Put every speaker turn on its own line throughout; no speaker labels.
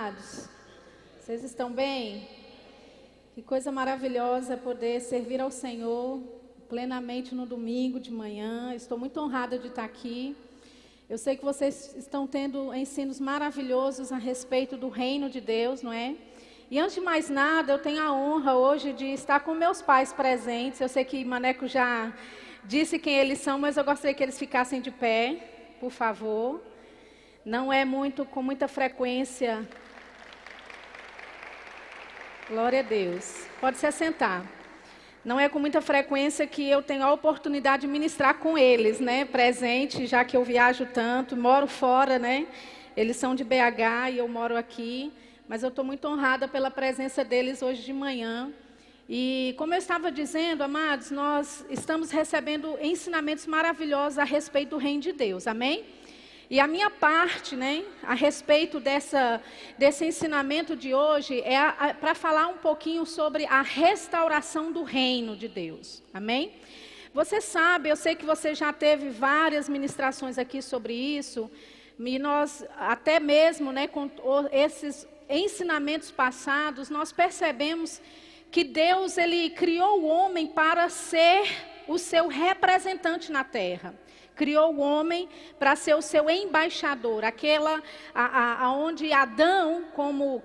amados? Vocês estão bem? Que coisa maravilhosa poder servir ao Senhor plenamente no domingo de manhã. Estou muito honrada de estar aqui. Eu sei que vocês estão tendo ensinos maravilhosos a respeito do reino de Deus, não é? E antes de mais nada, eu tenho a honra hoje de estar com meus pais presentes. Eu sei que Maneco já disse quem eles são, mas eu gostaria que eles ficassem de pé, por favor. Não é com muita frequência. Glória a Deus. Pode se assentar. Não é com muita frequência que eu tenho a oportunidade de ministrar com eles, né? Presente, já que eu viajo tanto, moro fora, né? Eles são de BH e eu moro aqui. Mas eu estou muito honrada pela presença deles hoje de manhã. E como eu estava dizendo, amados, nós estamos recebendo ensinamentos maravilhosos a respeito do reino de Deus. Amém? E a minha parte, né, a respeito desse ensinamento de hoje é para falar um pouquinho sobre a restauração do reino de Deus. Amém? Você sabe, eu sei que você já teve várias ministrações aqui sobre isso, e nós até mesmo, né, com esses ensinamentos passados, nós percebemos que Deus, Ele criou o homem para ser o seu representante na terra. Criou o homem para ser o seu embaixador, onde Adão, como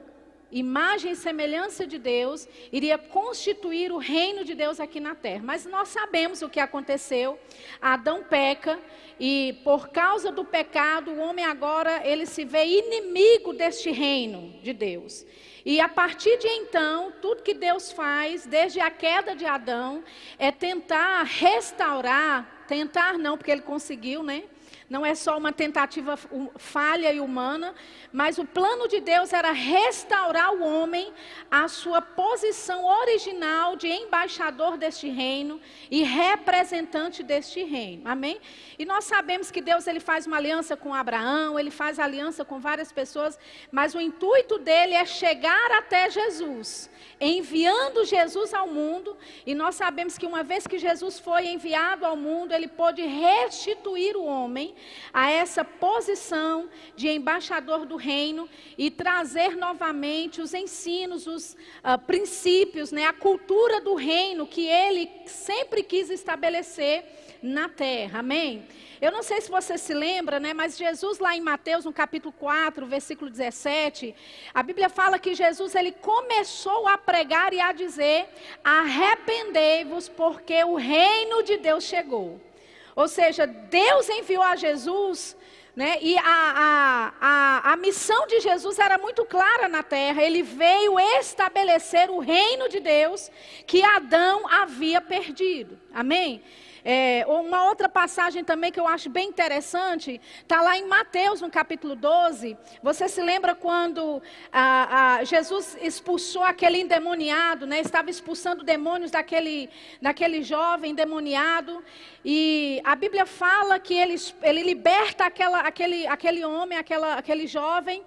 imagem e semelhança de Deus, iria constituir o reino de Deus aqui na terra. Mas nós sabemos o que aconteceu. Adão peca e por causa do pecado, o homem agora ele se vê inimigo deste reino de Deus. E a partir de então, tudo que Deus faz, desde a queda de Adão, é tentar restaurar, tentar não, porque ele conseguiu, né? Não é só uma tentativa falha e humana, mas o plano de Deus era restaurar o homem à sua posição original de embaixador deste reino e representante deste reino. Amém? E nós sabemos que Deus ele faz uma aliança com Abraão, ele faz aliança com várias pessoas, mas o intuito dele é chegar até Jesus, enviando Jesus ao mundo. E nós sabemos que uma vez que Jesus foi enviado ao mundo, ele pôde restituir o homem a essa posição de embaixador do reino e trazer novamente os ensinos, os princípios, né, a cultura do reino que ele sempre quis estabelecer na terra. Amém? Eu não sei se você se lembra, né, mas Jesus lá em Mateus, no capítulo 4, versículo 17, a Bíblia fala que Jesus ele começou a pregar e a dizer: arrependei-vos porque o reino de Deus chegou. Ou seja, Deus enviou a Jesus, né, e a missão de Jesus era muito clara na terra. Ele veio estabelecer o reino de Deus que Adão havia perdido. Amém? Uma outra passagem também que eu acho bem interessante, está lá em Mateus, no capítulo 12. Você se lembra quando Jesus expulsou aquele endemoniado, né? Estava expulsando demônios daquele jovem endemoniado. E a Bíblia fala que ele liberta aquele homem, aquele jovem.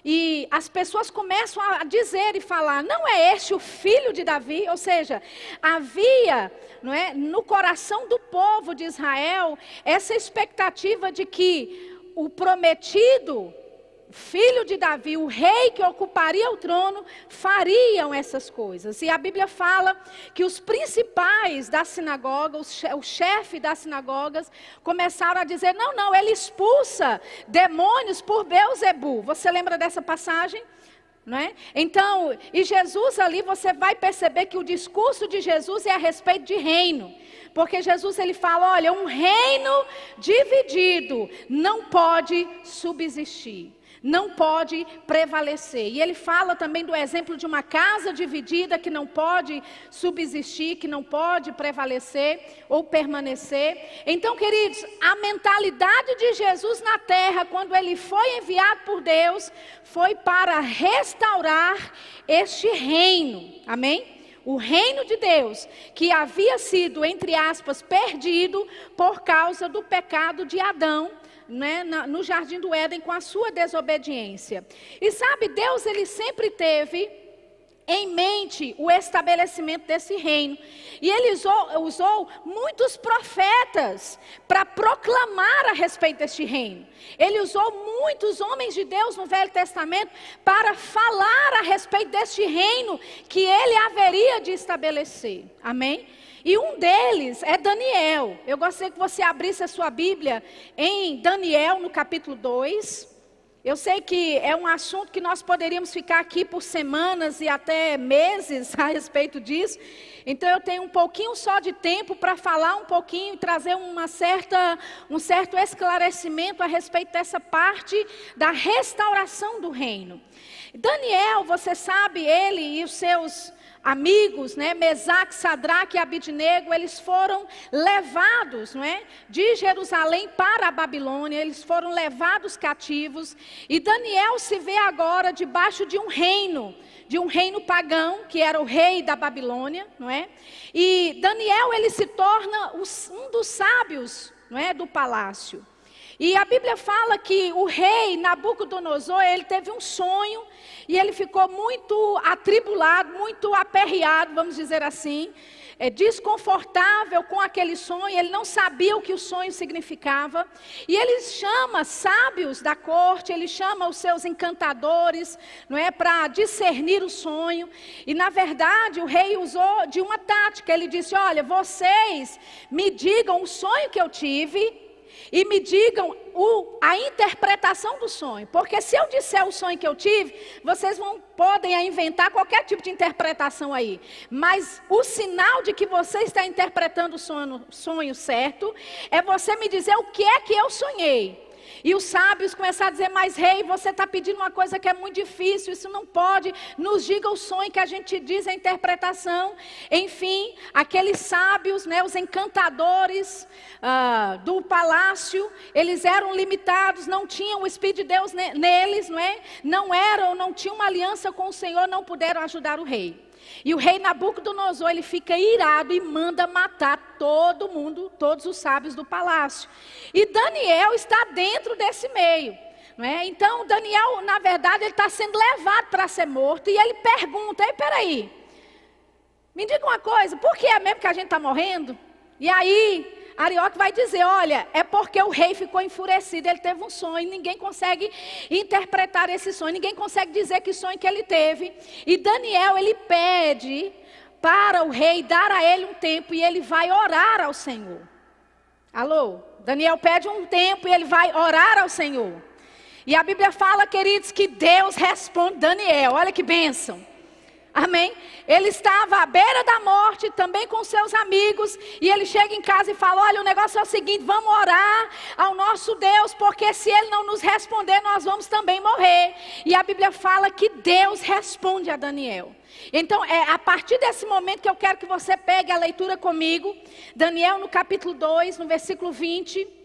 E as pessoas começam a dizer e falar: não é este o filho de Davi? Ou seja, havia, não é, no coração do povo de Israel essa expectativa de que o prometido filho de Davi, o rei que ocuparia o trono, fariam essas coisas. E a Bíblia fala que os principais da sinagoga, o chefe das sinagogas, começaram a dizer: não, ele expulsa demônios por Beelzebu. Você lembra dessa passagem? Não é? Então, e Jesus ali, você vai perceber que o discurso de Jesus é a respeito de reino. Porque Jesus ele fala: olha, um reino dividido não pode subsistir, não pode prevalecer. E ele fala também do exemplo de uma casa dividida que não pode subsistir, que não pode prevalecer ou permanecer. Então, queridos, a mentalidade de Jesus na terra, quando ele foi enviado por Deus, foi para restaurar este reino. Amém? O reino de Deus, que havia sido, entre aspas, perdido por causa do pecado de Adão, né, no jardim do Éden, com a sua desobediência. E sabe, Deus ele sempre teve em mente o estabelecimento desse reino. E ele usou muitos profetas para proclamar a respeito deste reino. Ele usou muitos homens de Deus no Velho Testamento para falar a respeito deste reino que ele haveria de estabelecer. Amém? E um deles é Daniel. Eu gostaria que você abrisse a sua Bíblia em Daniel, no capítulo 2. Eu sei que é um assunto que nós poderíamos ficar aqui por semanas e até meses a respeito disso. Então eu tenho um pouquinho só de tempo para falar um pouquinho e trazer um certo esclarecimento a respeito dessa parte da restauração do reino. Daniel, você sabe, ele e os seus amigos, né, Mesaque, Sadraque e Abidnego, eles foram levados, não é, de Jerusalém para a Babilônia, eles foram levados cativos, e Daniel se vê agora debaixo de um reino pagão, que era o rei da Babilônia, não é? E Daniel, ele se torna um dos sábios, não é, do palácio. E a Bíblia fala que o rei Nabucodonosor, ele teve um sonho, e ele ficou muito atribulado, muito aperreado, vamos dizer assim, desconfortável com aquele sonho, ele não sabia o que o sonho significava, e ele chama sábios da corte, ele chama os seus encantadores, não é, para discernir o sonho, e na verdade o rei usou de uma tática, ele disse: olha, vocês me digam o sonho que eu tive, e me digam a interpretação do sonho. Porque se eu disser o sonho que eu tive, vocês podem inventar qualquer tipo de interpretação aí. Mas o sinal de que você está interpretando o sonho certo é você me dizer o que é que eu sonhei. E os sábios começaram a dizer: mas rei, você está pedindo uma coisa que é muito difícil, isso não pode, nos diga o sonho que a gente te diz, a interpretação. Enfim, aqueles sábios, né, os encantadores do palácio, eles eram limitados, não tinham o Espírito de Deus neles, não tinham uma aliança com o Senhor, não puderam ajudar o rei. E o rei Nabucodonosor, ele fica irado e manda matar todo mundo, todos os sábios do palácio. E Daniel está dentro desse meio, não é? Então Daniel, na verdade, ele está sendo levado para ser morto. E ele pergunta: peraí, me diga uma coisa, por que é mesmo que a gente está morrendo? E aí Arioque vai dizer: olha, é porque o rei ficou enfurecido, ele teve um sonho, ninguém consegue interpretar esse sonho, ninguém consegue dizer que sonho que ele teve. E Daniel, ele pede para o rei dar a ele um tempo, e ele vai orar ao Senhor. Alô? Daniel pede um tempo e ele vai orar ao Senhor. E a Bíblia fala, queridos, que Deus responde Daniel. Olha que bênção. Amém? Ele estava à beira da morte, também com seus amigos, e ele chega em casa e fala: olha, o negócio é o seguinte, vamos orar ao nosso Deus, porque se Ele não nos responder, nós vamos também morrer. E a Bíblia fala que Deus responde a Daniel. Então, é a partir desse momento que eu quero que você pegue a leitura comigo. Daniel no capítulo 2, no versículo 20.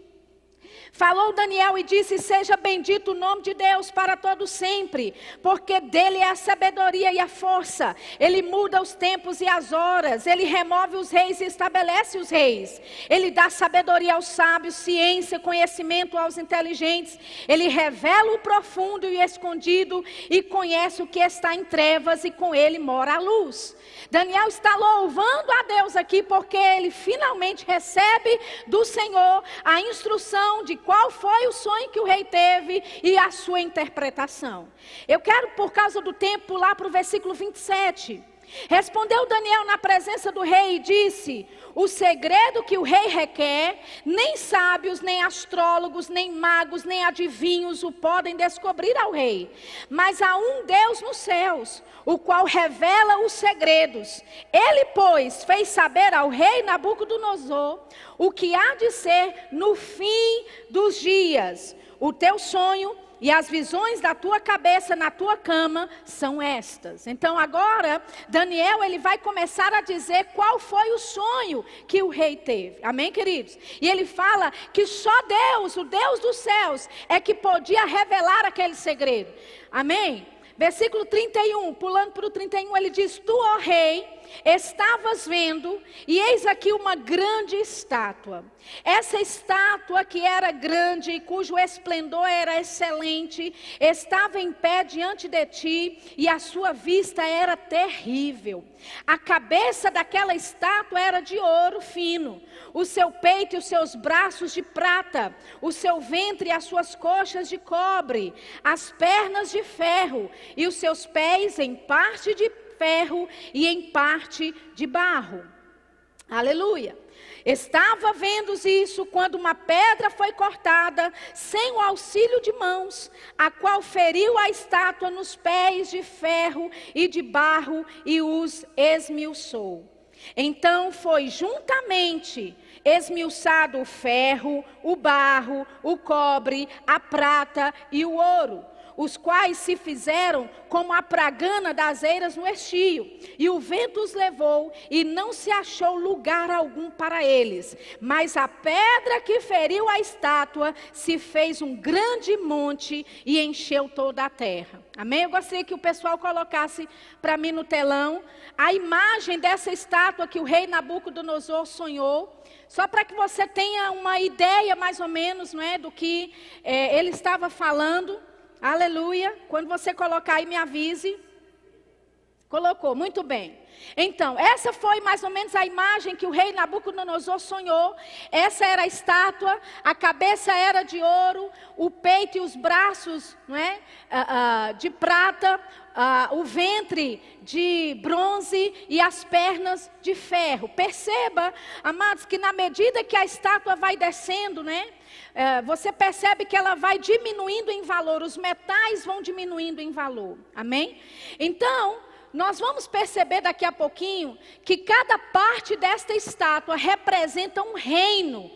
Falou Daniel e disse: seja bendito o nome de Deus para todo sempre, porque dele é a sabedoria e a força. Ele muda os tempos e as horas, ele remove os reis e estabelece os reis. Ele dá sabedoria aos sábios, ciência, conhecimento aos inteligentes. Ele revela o profundo e o escondido, e conhece o que está em trevas, e com ele mora a luz. Daniel está louvando a Deus aqui, porque ele finalmente recebe do Senhor a instrução de qual foi o sonho que o rei teve e a sua interpretação. Eu quero, por causa do tempo, pular para o versículo 27. Respondeu Daniel na presença do rei e disse: o segredo que o rei requer, nem sábios, nem astrólogos, nem magos, nem adivinhos o podem descobrir ao rei. Mas há um Deus nos céus, o qual revela os segredos. Ele, pois, fez saber ao rei Nabucodonosor o que há de ser no fim dos dias. O teu sonho e as visões da tua cabeça na tua cama são estas. Então agora, Daniel, ele vai começar a dizer qual foi o sonho que o rei teve. Amém, queridos? E ele fala que só Deus, o Deus dos céus, é que podia revelar aquele segredo. Amém? Versículo 31, pulando para o 31, ele diz: tu, ó rei, estavas vendo, e eis aqui uma grande estátua. Essa estátua que era grande, cujo esplendor era excelente, estava em pé diante de ti, e a sua vista era terrível. A cabeça daquela estátua era de ouro fino, o seu peito e os seus braços de prata, o seu ventre e as suas coxas de cobre, as pernas de ferro, e os seus pés em parte de ferro e em parte de barro. Aleluia. Estava vendo isso quando uma pedra foi cortada, sem o auxílio de mãos, a qual feriu a estátua nos pés de ferro e de barro e os esmiuçou. Então foi juntamente esmiuçado o ferro, o barro, o cobre, a prata e o ouro, os quais se fizeram como a pragana das eiras no estio, e o vento os levou, e não se achou lugar algum para eles. Mas a pedra que feriu a estátua se fez um grande monte e encheu toda a terra. Amém? Eu gostaria que o pessoal colocasse para mim no telão a imagem dessa estátua que o rei Nabucodonosor sonhou, só para que você tenha uma ideia mais ou menos, não é, do que ele estava falando. Aleluia. Quando você colocar aí, me avise. Colocou, muito bem. Então, essa foi mais ou menos a imagem que o rei Nabucodonosor sonhou. Essa era a estátua, a cabeça era de ouro, o peito e os braços, não é? De prata, o ventre de bronze e as pernas de ferro. Perceba, amados, que na medida que a estátua vai descendo, né? Você percebe que ela vai diminuindo em valor, os metais vão diminuindo em valor. Amém? Então, nós vamos perceber daqui a pouquinho que cada parte desta estátua representa um reino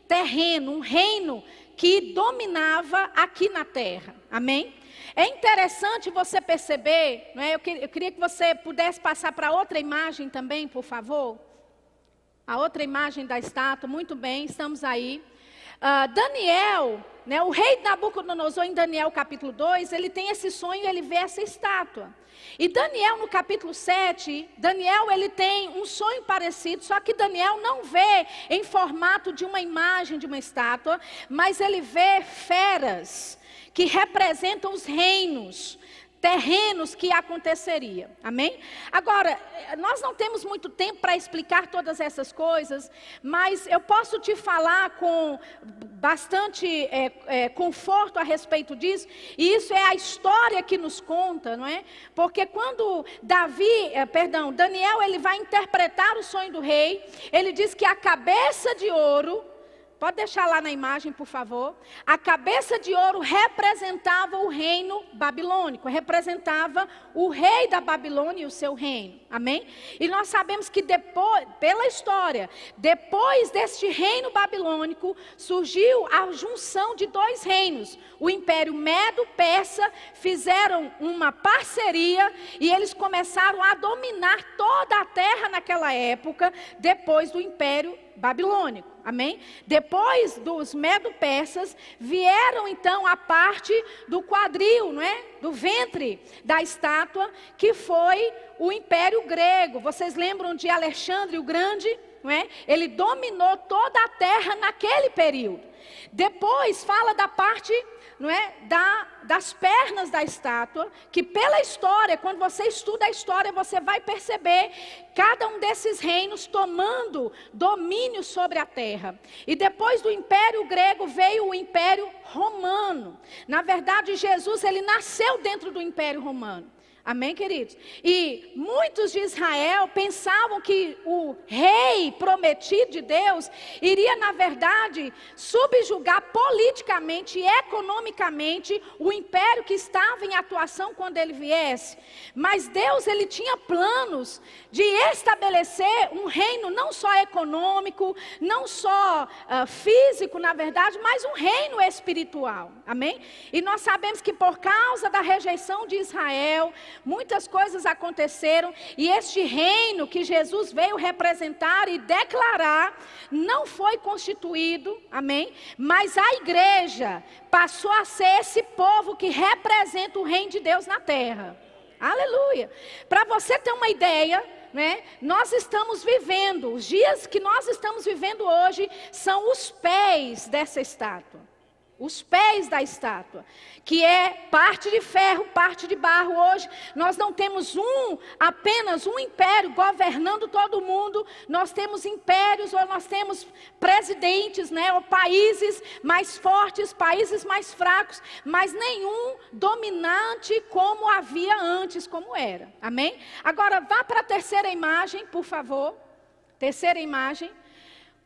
terreno, um reino que dominava aqui na terra. Amém? É interessante você perceber, não é? Eu queria que você pudesse passar para outra imagem também, por favor. A outra imagem da estátua, muito bem, estamos aí. Daniel, né, o rei Nabucodonosor, em Daniel capítulo 2, ele tem esse sonho, ele vê essa estátua. E Daniel no capítulo 7, Daniel ele tem um sonho parecido, só que Daniel não vê em formato de uma imagem de uma estátua, mas ele vê feras que representam os reinos terrenos que aconteceria, amém? Agora, nós não temos muito tempo para explicar todas essas coisas, mas eu posso te falar com bastante conforto a respeito disso, e isso é a história que nos conta, não é? Porque quando Daniel, ele vai interpretar o sonho do rei, ele diz que a cabeça de ouro, pode deixar lá na imagem, por favor. A cabeça de ouro representava o reino babilônico, representava o rei da Babilônia e o seu reino. Amém? E nós sabemos que depois, pela história, depois deste reino babilônico, surgiu a junção de dois reinos. O Império Medo-Persa fizeram uma parceria e eles começaram a dominar toda a terra naquela época, depois do Império Babilônico. Amém? Depois dos Medo-Persas, vieram então a parte do quadril, não é? Do ventre da estátua, que foi o Império Grego. Vocês lembram de Alexandre o Grande? Não é? Ele dominou toda a terra naquele período. Depois fala da parte, não é, das pernas da estátua, que pela história, quando você estuda a história, você vai perceber cada um desses reinos tomando domínio sobre a terra. E depois do Império Grego veio o Império Romano. Na verdade, Jesus, ele nasceu dentro do Império Romano. Amém, queridos? E muitos de Israel pensavam que o rei prometido de Deus iria, na verdade, subjugar politicamente e economicamente o império que estava em atuação quando ele viesse. Mas Deus, ele tinha planos de estabelecer um reino não só econômico, não só físico, na verdade, mas um reino espiritual. Amém? E nós sabemos que por causa da rejeição de Israel, muitas coisas aconteceram, e este reino que Jesus veio representar e declarar, não foi constituído, amém? Mas a igreja passou a ser esse povo que representa o reino de Deus na terra. Aleluia! Para você ter uma ideia, né, nós estamos vivendo, os dias que nós estamos vivendo hoje são os pés dessa estátua. Os pés da estátua, que é parte de ferro, parte de barro. Hoje nós não temos apenas um império governando todo mundo. Nós temos impérios, ou nós temos presidentes, né, ou países mais fortes, países mais fracos, mas nenhum dominante como havia antes, como era. Amém? Agora vá para a terceira imagem, por favor. Terceira imagem.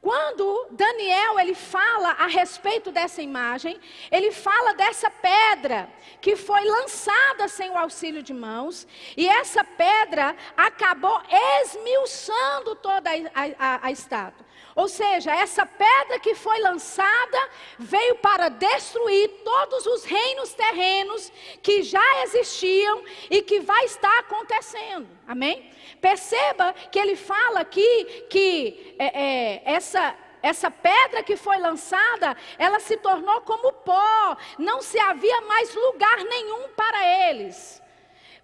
Quando Daniel ele fala a respeito dessa imagem, ele fala dessa pedra que foi lançada sem o auxílio de mãos, e essa pedra acabou esmiuçando toda a estátua. Ou seja, essa pedra que foi lançada veio para destruir todos os reinos terrenos que já existiam e que vai estar acontecendo. Amém? Perceba que ele fala aqui que essa pedra que foi lançada, ela se tornou como pó. Não se havia mais lugar nenhum para eles.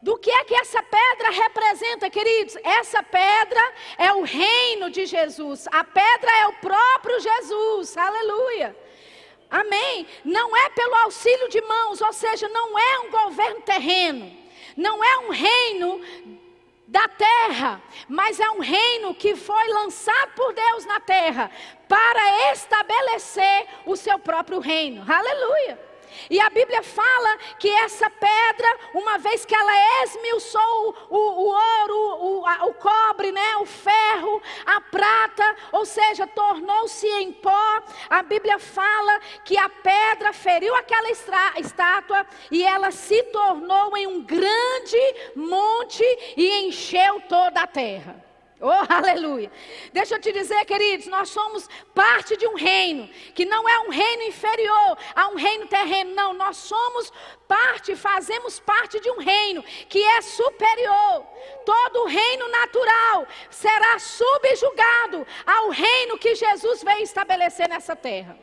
Do que é que essa pedra representa, queridos? Essa pedra é o reino de Jesus. A pedra é o próprio Jesus. Aleluia. Amém? Não é pelo auxílio de mãos, ou seja, não é um governo terreno. Não é um reino da terra, mas é um reino que foi lançado por Deus na terra para estabelecer o seu próprio reino. Aleluia. E a Bíblia fala que essa pedra, uma vez que ela esmiuçou o ouro, o cobre, né, o ferro, a prata, ou seja, tornou-se em pó, a Bíblia fala que a pedra feriu aquela estátua e ela se tornou em um grande monte e encheu toda a terra. Oh, aleluia. Deixa eu te dizer, queridos, nós somos parte de um reino, que não é um reino inferior a um reino terreno, não. Nós somos parte, fazemos parte de um reino que é superior. Todo o reino natural será subjugado ao reino que Jesus veio estabelecer nessa terra.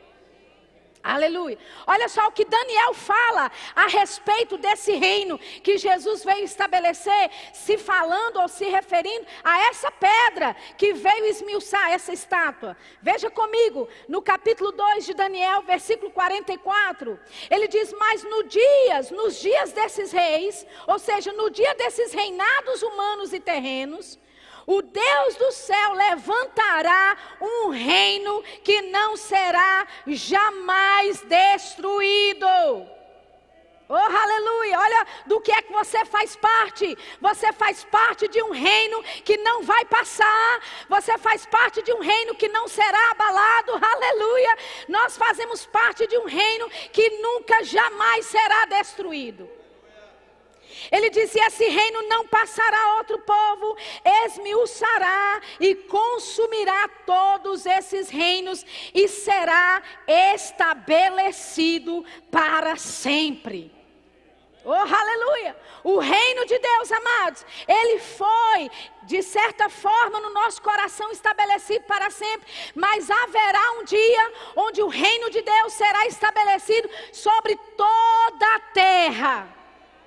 Aleluia. Olha só o que Daniel fala a respeito desse reino que Jesus veio estabelecer, se falando ou se referindo a essa pedra que veio esmiuçar essa estátua. Veja comigo, no capítulo 2 de Daniel, versículo 44, ele diz: mas nos dias desses reis, ou seja, no dia desses reinados humanos e terrenos, o Deus do céu levantará um reino que não será jamais destruído. Oh, aleluia. Olha do que é que você faz parte. Você faz parte de um reino que não vai passar. Você faz parte de um reino que não será abalado. Aleluia. Nós fazemos parte de um reino que nunca, jamais será destruído. Ele disse: esse reino não passará a outro povo, esmiuçará e consumirá todos esses reinos e será estabelecido para sempre. Oh, aleluia! O reino de Deus, amados, ele foi, de certa forma, no nosso coração estabelecido para sempre, mas haverá um dia onde o reino de Deus será estabelecido sobre toda a terra,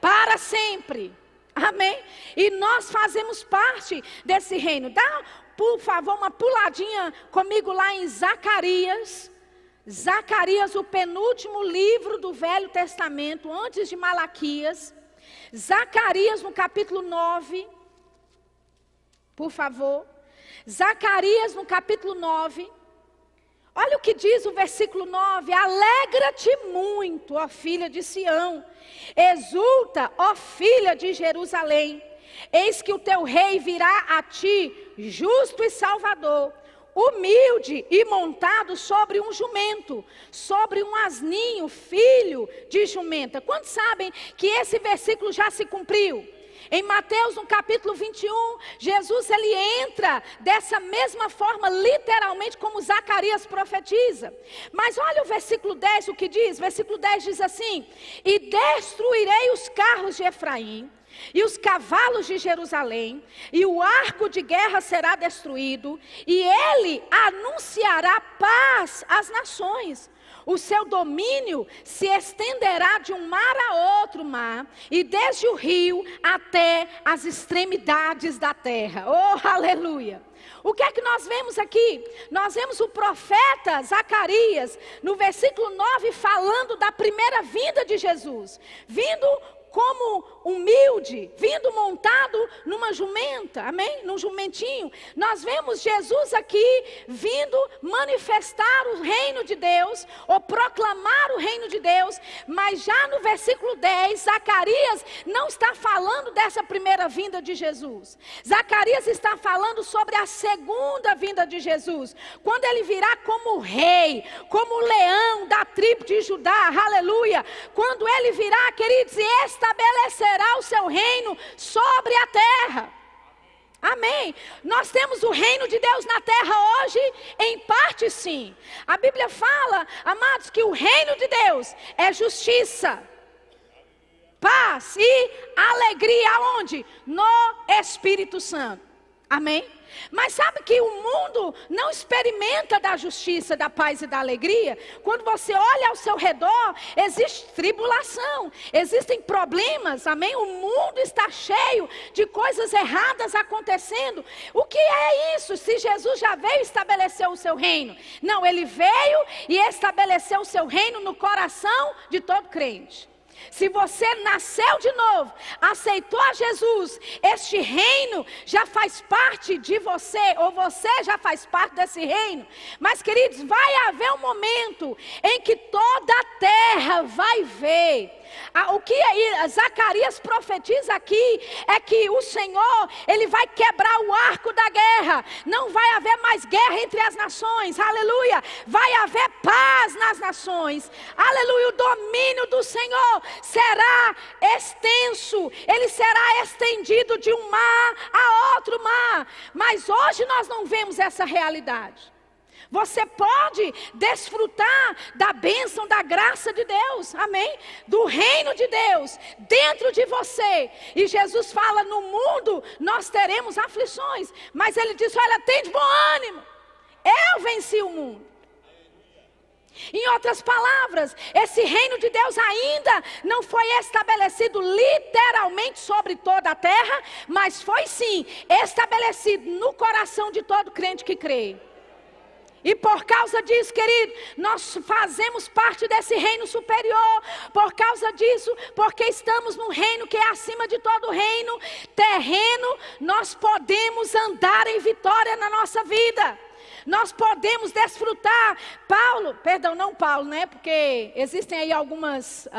para sempre. Amém? E nós fazemos parte desse reino. Dá, por favor, uma puladinha comigo lá em Zacarias. Zacarias, o penúltimo livro do Velho Testamento, antes de Malaquias. Zacarias, no capítulo 9. Por favor. Zacarias, no capítulo 9. Olha o que diz o versículo 9: alegra-te muito, ó filha de Sião, exulta, ó filha de Jerusalém, eis que o teu rei virá a ti, justo e salvador, humilde e montado sobre um jumento, sobre um asninho, filho de jumenta. Quantos sabem que esse versículo já se cumpriu? Em Mateus, no capítulo 21, Jesus ele entra dessa mesma forma, literalmente, como Zacarias profetiza. Mas olha o versículo 10, o que diz? Versículo 10 diz assim: e destruirei os carros de Efraim, e os cavalos de Jerusalém, e o arco de guerra será destruído, e ele anunciará paz às nações. O seu domínio se estenderá de um mar a outro mar, e desde o rio até as extremidades da terra. Oh, aleluia! O que é que nós vemos aqui? Nós vemos o profeta Zacarias, no versículo 9, falando da primeira vinda de Jesus. Vindo como humilde, vindo montado numa jumenta, amém? Num jumentinho. Nós vemos Jesus aqui vindo manifestar o reino de Deus, ou proclamar o reino de Deus, mas já no versículo 10, Zacarias não está falando dessa primeira vinda de Jesus. Zacarias está falando sobre a segunda vinda de Jesus, quando ele virá como rei, como leão da tribo de Judá, aleluia. Quando ele virá, queridos, e estabelecerá o seu reino sobre a terra. Amém. Nós temos o reino de Deus na terra hoje, em parte sim. A Bíblia fala, amados, que o reino de Deus é justiça, paz e alegria. Aonde? No Espírito Santo. Amém? Mas sabe que o mundo não experimenta da justiça, da paz e da alegria? Quando você olha ao seu redor, existe tribulação, existem problemas, amém? O mundo está cheio de coisas erradas acontecendo. O que é isso? Se Jesus já veio estabelecer o seu reino? Não, ele veio e estabeleceu o seu reino no coração de todo crente. Se você nasceu de novo, aceitou a Jesus, este reino já faz parte de você, ou você já faz parte desse reino. Mas, queridos, vai haver um momento em que toda a terra vai ver. O que Zacarias profetiza aqui é que o Senhor, ele vai quebrar o arco da guerra. Não vai haver mais guerra entre as nações, aleluia. Vai haver paz nas nações, aleluia. O domínio do Senhor será extenso, ele será estendido de um mar a outro mar. Mas hoje nós não vemos essa realidade. Você pode desfrutar da bênção, da graça de Deus, amém? Do reino de Deus dentro de você. E Jesus fala, no mundo nós teremos aflições, mas ele diz, olha, tem de bom ânimo, eu venci o mundo. Em outras palavras, esse reino de Deus ainda não foi estabelecido literalmente sobre toda a terra, mas foi sim estabelecido no coração de todo crente que crê. E por causa disso, querido, nós fazemos parte desse reino superior. Por causa disso, porque estamos num reino que é acima de todo reino terreno, nós podemos andar em vitória na nossa vida. Nós podemos desfrutar. Paulo, né? Porque existem aí algumas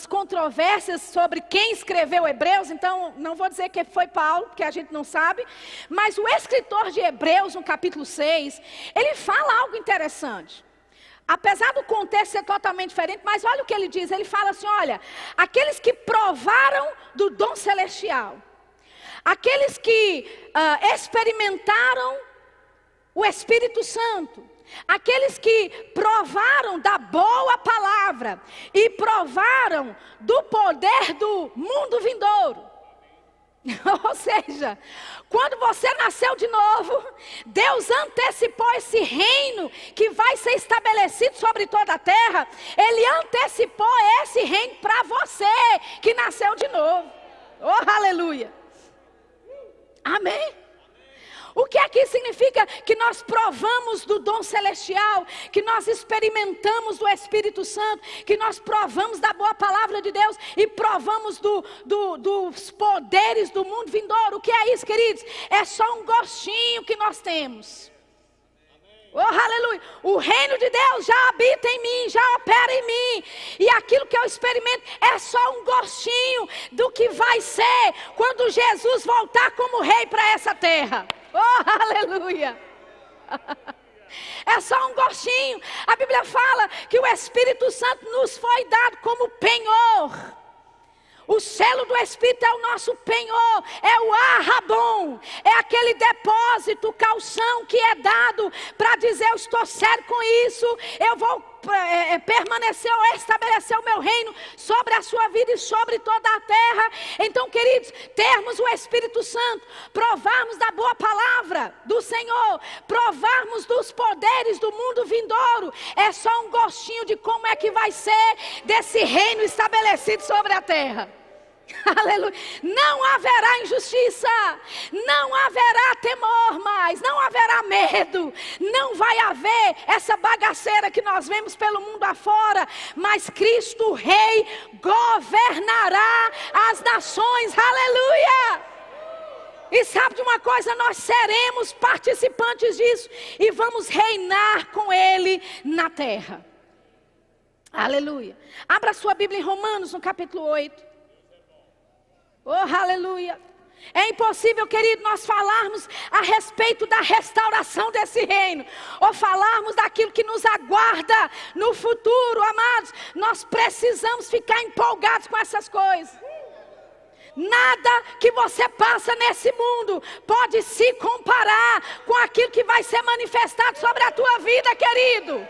controvérsias sobre quem escreveu Hebreus, então não vou dizer que foi Paulo, porque a gente não sabe, mas o escritor de Hebreus, no capítulo 6, ele fala algo interessante. Apesar do contexto ser totalmente diferente, mas olha o que ele diz, ele fala assim, olha, aqueles que provaram do dom celestial, aqueles que experimentaram o Espírito Santo, aqueles que provaram da boa palavra e provaram do poder do mundo vindouro. Ou seja, quando você nasceu de novo, Deus antecipou esse reino que vai ser estabelecido sobre toda a terra. Ele antecipou esse reino para você que nasceu de novo. Oh, aleluia. Amém. O que aqui significa? Que nós provamos do dom celestial, que nós experimentamos do Espírito Santo, que nós provamos da boa palavra de Deus e provamos dos poderes do mundo vindouro. O que é isso, queridos? É só um gostinho que nós temos. Oh, aleluia. O reino de Deus já habita em mim, já opera em mim. E aquilo que eu experimento é só um gostinho do que vai ser quando Jesus voltar como rei para essa terra. Oh, aleluia. É só um gostinho. A Bíblia fala que o Espírito Santo nos foi dado como penhor. O selo do Espírito é o nosso penhor, é o arrabom, é aquele depósito, calção que é dado para dizer, eu estou sério com isso, eu vou permanecer ou estabelecer o meu reino sobre a sua vida e sobre toda a terra. Então, queridos, termos o Espírito Santo, provarmos da boa palavra do Senhor, provarmos dos poderes do mundo vindouro, é só um gostinho de como é que vai ser desse reino estabelecido sobre a terra. Aleluia. Não haverá injustiça, não haverá temor mais, não haverá medo, não vai haver essa bagaceira que nós vemos pelo mundo afora, mas Cristo Rei governará as nações. Aleluia. E sabe de uma coisa, nós seremos participantes disso e vamos reinar com Ele na terra. Aleluia. Abra sua Bíblia em Romanos, no capítulo 8. Oh, aleluia. É impossível, querido, nós falarmos a respeito da restauração desse reino, ou falarmos daquilo que nos aguarda no futuro, amados. Nós precisamos ficar empolgados com essas coisas. Nada que você passa nesse mundo pode se comparar com aquilo que vai ser manifestado sobre a tua vida, querido.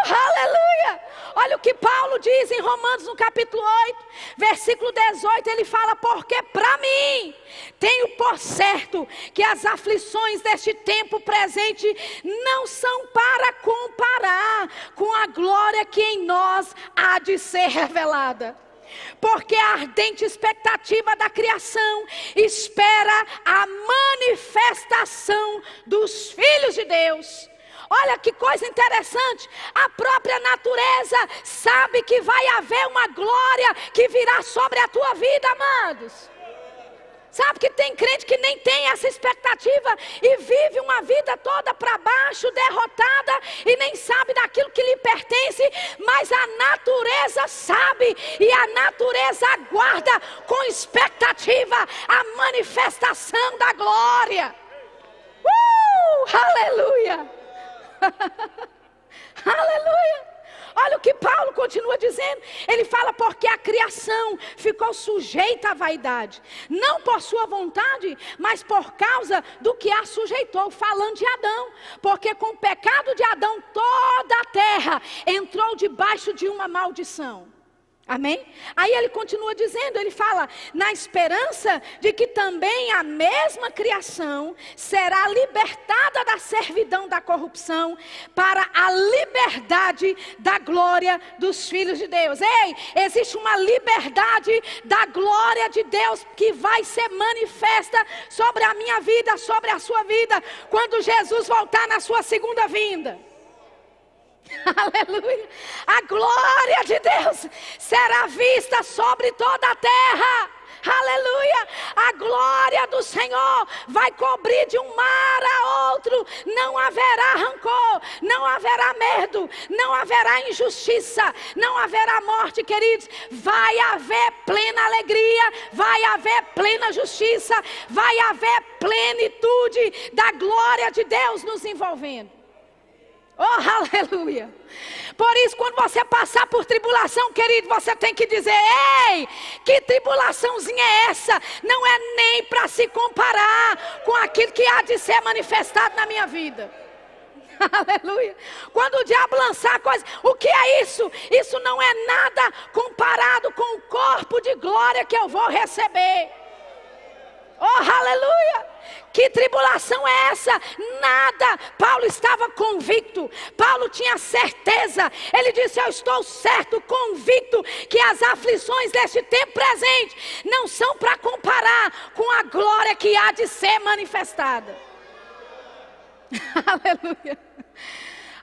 Aleluia! Olha o que Paulo diz em Romanos no capítulo 8, versículo 18, ele fala: porque para mim tenho por certo que as aflições deste tempo presente não são para comparar com a glória que em nós há de ser revelada. Porque a ardente expectativa da criação espera a manifestação dos filhos de Deus. Olha que coisa interessante, a própria natureza sabe que vai haver uma glória que virá sobre a tua vida, amados. Sabe que tem crente que nem tem essa expectativa e vive uma vida toda para baixo, derrotada, e nem sabe daquilo que lhe pertence, mas a natureza sabe e a natureza aguarda com expectativa a manifestação da glória. Aleluia! Aleluia! Olha o que Paulo continua dizendo. Ele fala: porque a criação ficou sujeita à vaidade, não por sua vontade, mas por causa do que a sujeitou. Falando de Adão, porque com o pecado de Adão toda a terra entrou debaixo de uma maldição. Amém? Aí ele continua dizendo, ele fala: na esperança de que também a mesma criação será libertada da servidão da corrupção para a liberdade da glória dos filhos de Deus. Ei, existe uma liberdade da glória de Deus que vai ser manifesta sobre a minha vida, sobre a sua vida, quando Jesus voltar na sua segunda vinda. Aleluia. A glória de Deus será vista sobre toda a terra. Aleluia. A glória do Senhor vai cobrir de um mar a outro. Não haverá rancor, não haverá medo, não haverá injustiça, não haverá morte, queridos. Vai haver plena alegria, vai haver plena justiça, vai haver plenitude da glória de Deus nos envolvendo. Oh, aleluia. Por isso, quando você passar por tribulação, querido, você tem que dizer: ei, que tribulaçãozinha é essa? Não é nem para se comparar com aquilo que há de ser manifestado na minha vida. Aleluia. Quando o diabo lançar coisa, o que é isso? Isso não é nada comparado com o corpo de glória que eu vou receber. Oh, aleluia. Que tribulação é essa? Nada. Paulo estava convicto, Paulo tinha certeza. Ele disse: eu estou certo, convicto, que as aflições deste tempo presente não são para comparar com a glória que há de ser manifestada. Aleluia.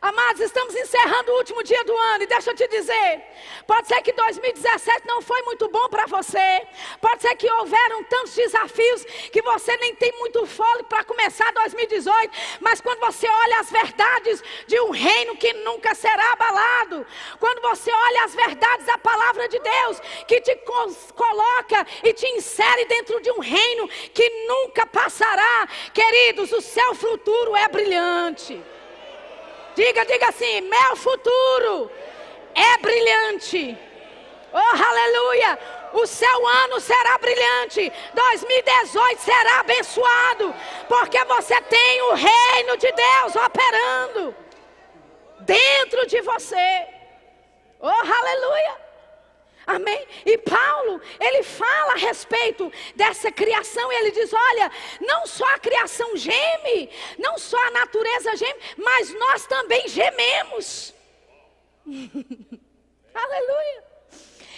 Amados, estamos encerrando o último dia do ano, e deixa eu te dizer, pode ser que 2017 não foi muito bom para você, pode ser que houveram tantos desafios que você nem tem muito fôlego para começar 2018, mas quando você olha as verdades de um reino que nunca será abalado, quando você olha as verdades da palavra de Deus, que te coloca e te insere dentro de um reino que nunca passará, queridos, o seu futuro é brilhante. Diga assim: meu futuro é brilhante. Oh, aleluia. O seu ano será brilhante. 2018 será abençoado, porque você tem o reino de Deus operando. dentro de você. Oh, aleluia! Amém? E Paulo, ele fala a respeito dessa criação e ele diz, olha, não só a criação geme, não só a natureza geme, mas nós também gememos. Aleluia!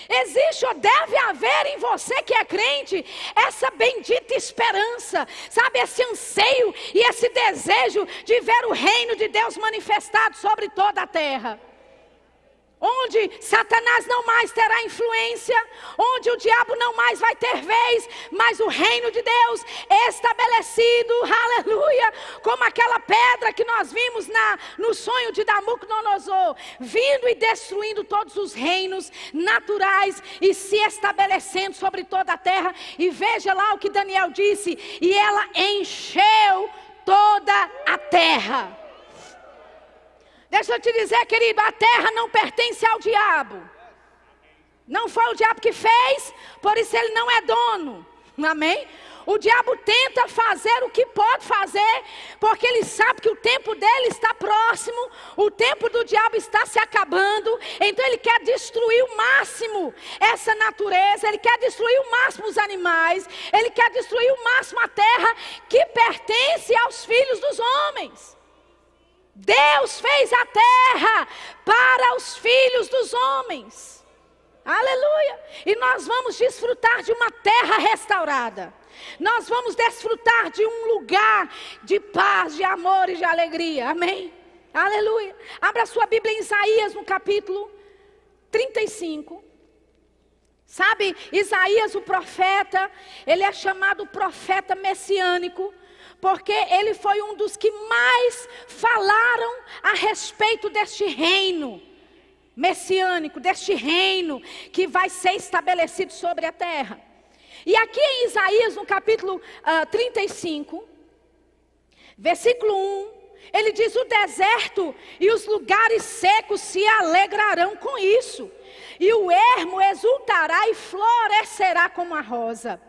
Existe ou deve haver em você que é crente essa bendita esperança, sabe, esse anseio e esse desejo de ver o reino de Deus manifestado sobre toda a terra. Onde Satanás não mais terá influência, onde o diabo não mais vai ter vez, mas o reino de Deus estabelecido, aleluia, como aquela pedra que nós vimos no sonho de Nabucodonosor, vindo e destruindo todos os reinos naturais e se estabelecendo sobre toda a terra. E veja lá o que Daniel disse, e ela encheu toda a terra. Deixa eu te dizer, querido, a terra não pertence ao diabo. Não foi o diabo que fez, por isso ele não é dono. Amém? O diabo tenta fazer o que pode fazer, porque ele sabe que o tempo dele está próximo, o tempo do diabo está se acabando, então ele quer destruir o máximo essa natureza, ele quer destruir o máximo os animais, ele quer destruir o máximo a terra que pertence aos filhos dos homens. Deus fez a terra para os filhos dos homens. Aleluia. E nós vamos desfrutar de uma terra restaurada. Nós vamos desfrutar de um lugar de paz, de amor e de alegria. Amém? Aleluia. Abra sua Bíblia em Isaías no capítulo 35. Sabe, Isaías o profeta, ele é chamado profeta messiânico, porque ele foi um dos que mais falaram a respeito deste reino messiânico, deste reino que vai ser estabelecido sobre a terra. E aqui em Isaías, no capítulo 35, versículo 1, ele diz, o deserto e os lugares secos se alegrarão com isso. E o ermo exultará e florescerá como a rosa.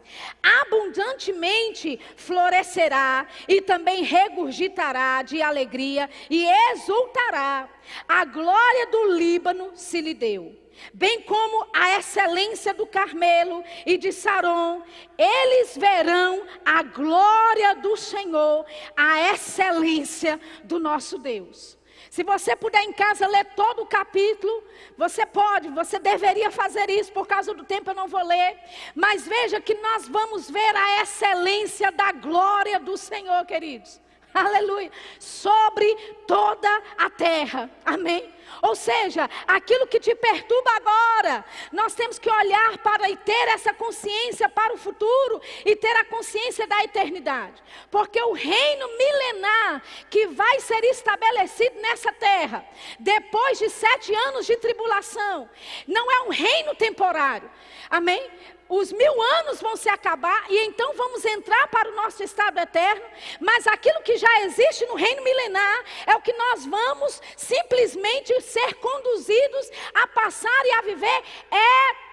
Abundantemente florescerá e também regurgitará de alegria e exultará. A glória do Líbano se lhe deu, bem como a excelência do Carmelo e de Saron. Eles verão a glória do Senhor, a excelência do nosso Deus. Se você puder em casa ler todo o capítulo, você deveria fazer isso, por causa do tempo eu não vou ler. Mas veja que nós vamos ver a excelência da glória do Senhor, queridos. Aleluia. Sobre toda a terra. Amém. Ou seja, aquilo que te perturba agora, nós temos que olhar para e ter essa consciência para o futuro e ter a consciência da eternidade. Porque o reino milenar que vai ser estabelecido nessa terra, depois de 7 anos de tribulação, não é um reino temporário. Amém? Os 1000 anos vão se acabar e então vamos entrar para o nosso estado eterno. Mas aquilo que já existe no reino milenar é o que nós vamos simplesmente ser conduzidos a passar e a viver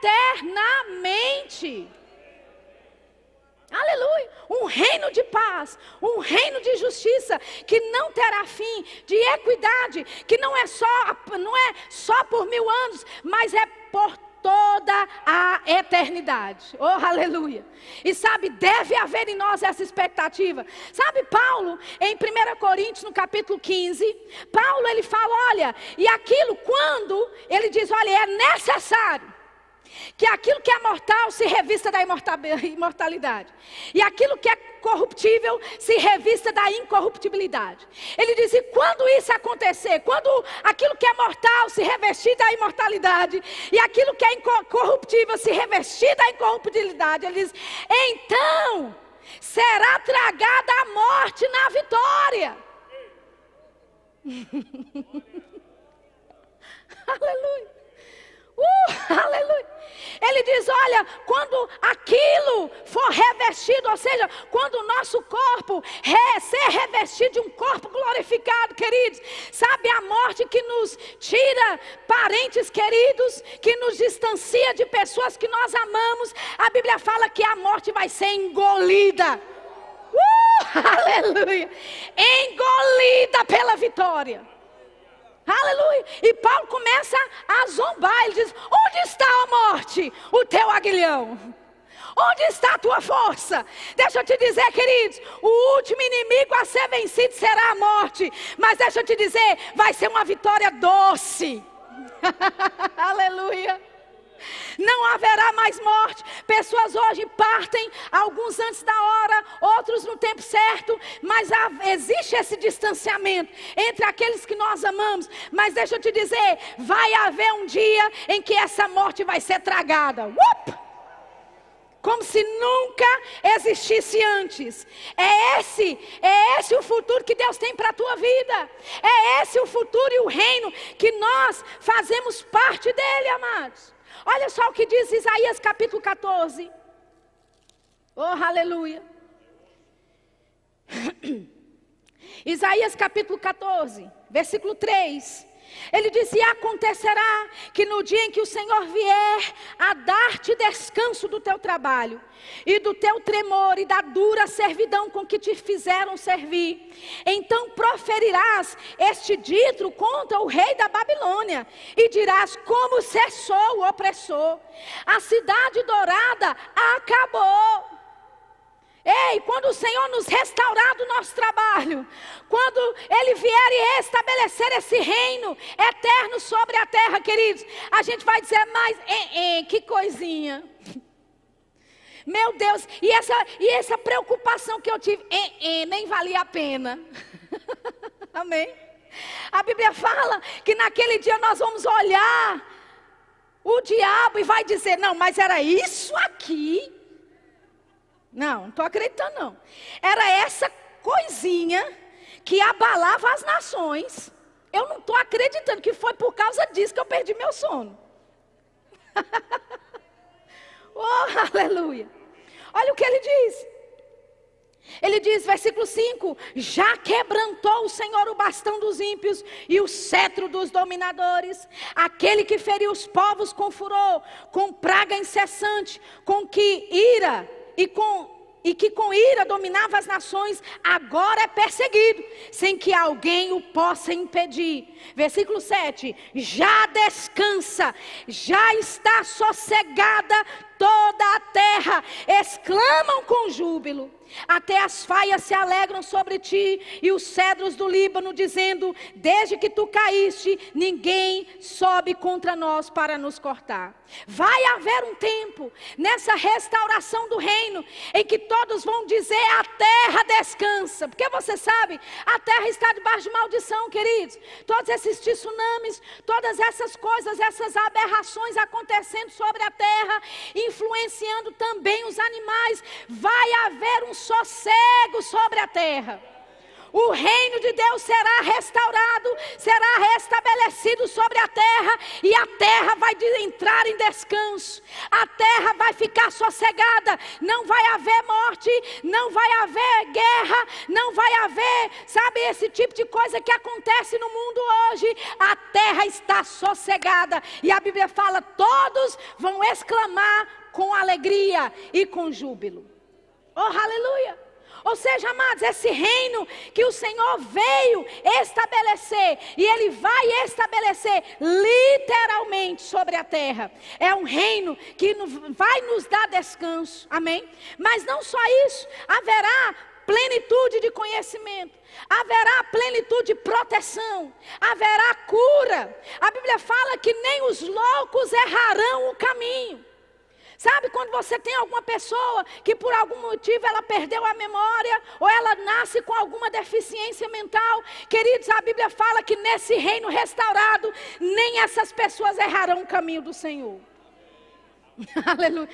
eternamente. Aleluia, um reino de paz, um reino de justiça que não terá fim, de equidade, que não é só por 1000 anos, mas é por toda a eternidade. Oh, aleluia. E sabe, deve haver em nós essa expectativa. Sabe, Paulo, em 1 Coríntios, no capítulo 15, Paulo, ele fala, olha, e aquilo quando, ele diz, olha, é necessário que aquilo que é mortal se revista da imortalidade, e aquilo que é corruptível se revista da incorruptibilidade. Ele diz, e quando isso acontecer, quando aquilo que é mortal se revestir da imortalidade, e aquilo que é incorruptível se revestir da incorruptibilidade, ele diz, então será tragada a morte na vitória. Aleluia. Aleluia. Ele diz, olha, quando aquilo for revestido, ou seja, quando o nosso corpo ser revestido de um corpo glorificado, queridos, sabe, a morte que nos tira parentes queridos, que nos distancia de pessoas que nós amamos, a Bíblia fala que a morte vai ser engolida. Aleluia. Engolida pela vitória. Aleluia. E Paulo começa a zombar. Ele diz: onde está a morte? O teu aguilhão. Onde está a tua força? Deixa eu te dizer, queridos, o último inimigo a ser vencido será a morte. Mas deixa eu te dizer, vai ser uma vitória doce. Aleluia. Não haverá mais morte. Pessoas hoje partem, alguns antes da hora, outros no tempo certo. Mas existe esse distanciamento entre aqueles que nós amamos. Mas deixa eu te dizer, vai haver um dia em que essa morte vai ser tragada. Como se nunca existisse antes. É esse o futuro que Deus tem para a tua vida. É esse o futuro e o reino que nós fazemos parte dele, amados. Olha só o que diz Isaías capítulo 14. Oh, aleluia. Isaías capítulo 14, versículo 3. Ele diz: e acontecerá que no dia em que o Senhor vier a dar-te descanso do teu trabalho, e do teu tremor e da dura servidão com que te fizeram servir, então proferirás este dito contra o rei da Babilônia, e dirás: como cessou o opressor, a cidade dourada acabou. Ei, quando o Senhor nos restaurar do nosso trabalho, quando Ele vier e estabelecer esse reino eterno sobre a terra, queridos, a gente vai dizer: mas que coisinha. Meu Deus, e essa preocupação que eu tive, nem valia a pena. Amém? A Bíblia fala que naquele dia nós vamos olhar o diabo e vai dizer: não, mas era isso aqui. Não estou acreditando não. Era essa coisinha que abalava as nações. Eu não estou acreditando que foi por causa disso que eu perdi meu sono. Oh, aleluia. Olha o que ele diz. Ele diz, versículo 5: já quebrantou o Senhor o bastão dos ímpios e o cetro dos dominadores, aquele que feriu os povos com furor, com praga incessante, com que ira que com ira dominava as nações, agora é perseguido, sem que alguém o possa impedir. Versículo 7: já descansa, já está sossegada toda a terra, exclamam com júbilo. Até as faias se alegram sobre ti, e os cedros do Líbano, dizendo: desde que tu caíste, ninguém sobe contra nós para nos cortar. Vai haver um tempo, nessa restauração do reino, em que todos vão dizer: a terra descansa. Porque você sabe, a terra está debaixo de maldição, queridos. Todos esses tsunamis, todas essas coisas, essas aberrações acontecendo sobre a terra, influenciando também os animais. Vai haver um sossego sobre a terra. O reino de Deus será restaurado, será restabelecido sobre a terra, e a terra vai entrar em descanso. A terra vai ficar sossegada. Não vai haver morte, não vai haver guerra, não vai haver, sabe, esse tipo de coisa que acontece no mundo hoje. A terra está sossegada, e a Bíblia fala: todos vão exclamar com alegria e com júbilo. Oh, aleluia! Ou seja, amados, esse reino que o Senhor veio estabelecer, e Ele vai estabelecer literalmente sobre a terra, é um reino que vai nos dar descanso, amém? Mas não só isso, haverá plenitude de conhecimento, haverá plenitude de proteção, haverá cura. A Bíblia fala que nem os loucos errarão o caminho. Sabe quando você tem alguma pessoa que por algum motivo ela perdeu a memória, ou ela nasce com alguma deficiência mental? Queridos, a Bíblia fala que nesse reino restaurado, nem essas pessoas errarão o caminho do Senhor. Aleluia.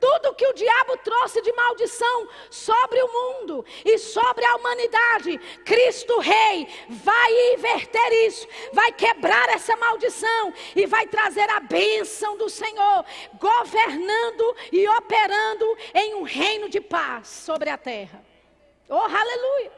Tudo que o diabo trouxe de maldição sobre o mundo e sobre a humanidade, Cristo Rei vai inverter isso, vai quebrar essa maldição e vai trazer a bênção do Senhor, governando e operando em um reino de paz sobre a terra. Oh, aleluia!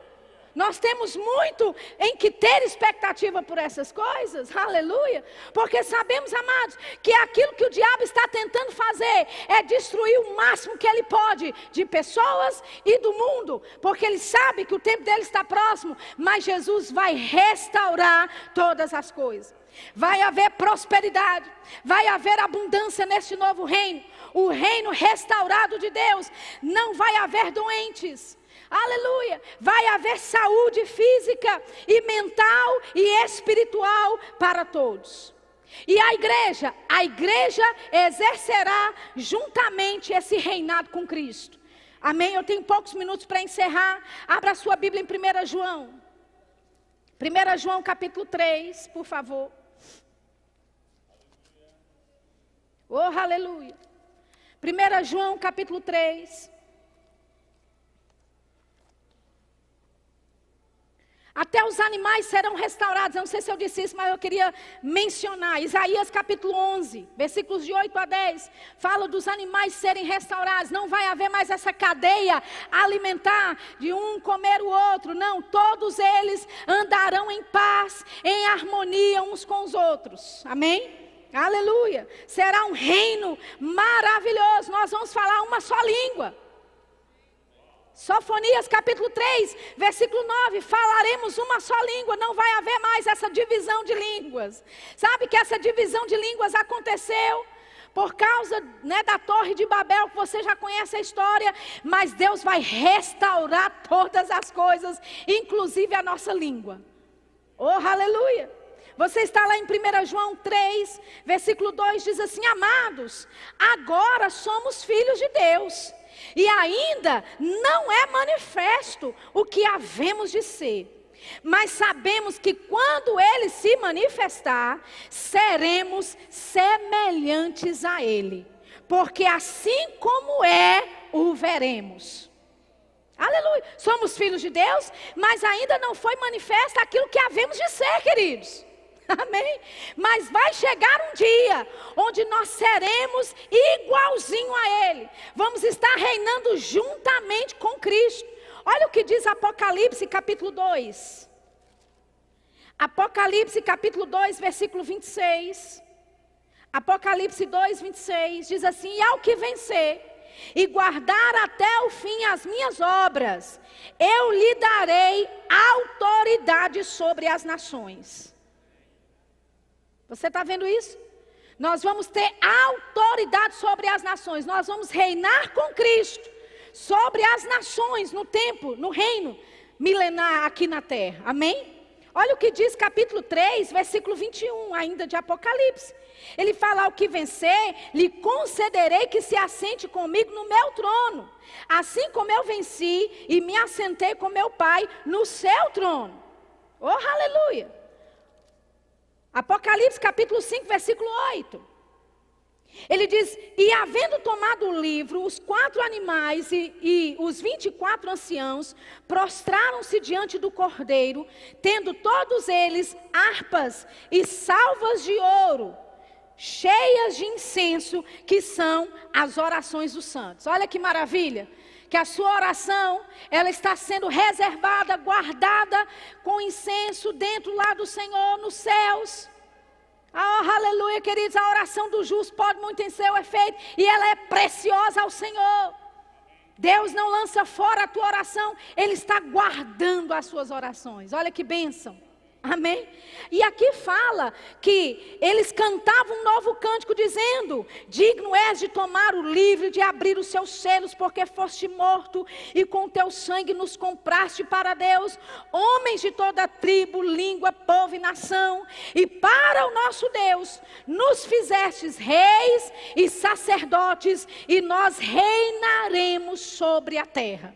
Nós temos muito em que ter expectativa por essas coisas, aleluia, porque sabemos, amados, que aquilo que o diabo está tentando fazer é destruir o máximo que ele pode de pessoas e do mundo, porque ele sabe que o tempo dele está próximo, mas Jesus vai restaurar todas as coisas. Vai haver prosperidade, vai haver abundância neste novo reino, o reino restaurado de Deus. Não vai haver doentes, aleluia, vai haver saúde física e mental e espiritual para todos. E a igreja exercerá juntamente esse reinado com Cristo. Amém? Eu tenho poucos minutos para encerrar. Abra a sua Bíblia em 1 João. 1 João capítulo 3, por favor. Oh, aleluia. 1 João capítulo 3. Até os animais serão restaurados. Eu não sei se eu disse isso, mas eu queria mencionar. Isaías capítulo 11, versículos de 8 a 10. Fala dos animais serem restaurados. Não vai haver mais essa cadeia alimentar de um comer o outro. Não, todos eles andarão em paz, em harmonia uns com os outros. Amém? Aleluia. Será um reino maravilhoso. Nós vamos falar uma só língua. Sofonias capítulo 3, versículo 9, falaremos uma só língua, não vai haver mais essa divisão de línguas. Sabe que essa divisão de línguas aconteceu por causa, da Torre de Babel, que você já conhece a história, mas Deus vai restaurar todas as coisas, inclusive a nossa língua. Oh, aleluia! Você está lá em 1 João 3, versículo 2, diz assim: amados, agora somos filhos de Deus, e ainda não é manifesto o que havemos de ser. Mas sabemos que quando Ele se manifestar, seremos semelhantes a Ele. Porque assim como é, o veremos. Aleluia. Somos filhos de Deus, mas ainda não foi manifesto aquilo que havemos de ser, queridos. Amém? Mas vai chegar um dia onde nós seremos igualzinho a Ele. Vamos estar reinando juntamente com Cristo. Olha o que diz Apocalipse capítulo 2. Apocalipse capítulo 2, versículo 26. Apocalipse 2, 26 diz assim: e ao que vencer e guardar até o fim as minhas obras, eu lhe darei autoridade sobre as nações. Você está vendo isso? Nós vamos ter autoridade sobre as nações. Nós vamos reinar com Cristo sobre as nações no tempo, no reino milenar aqui na terra. Amém? Olha o que diz capítulo 3, versículo 21, ainda de Apocalipse. Ele fala: ao que vencer, lhe concederei que se assente comigo no meu trono, assim como eu venci e me assentei com meu Pai no seu trono. Oh, aleluia! Apocalipse capítulo 5, versículo 8. Ele diz: e havendo tomado o livro, os 4 animais e os 24 anciãos prostraram-se diante do Cordeiro, tendo todos eles harpas e salvas de ouro, cheias de incenso, que são as orações dos santos. Olha que maravilha! Que a sua oração, ela está sendo reservada, guardada com incenso dentro lá do Senhor, nos céus. Oh, aleluia, queridos, a oração do justo pode muito em seu efeito, e ela é preciosa ao Senhor. Deus não lança fora a tua oração, Ele está guardando as suas orações. Olha que bênção. Amém? E aqui fala que eles cantavam um novo cântico dizendo: digno és de tomar o livro e de abrir os seus selos, porque foste morto e com teu sangue nos compraste para Deus, homens de toda tribo, língua, povo e nação, e para o nosso Deus nos fizestes reis e sacerdotes, e nós reinaremos sobre a terra.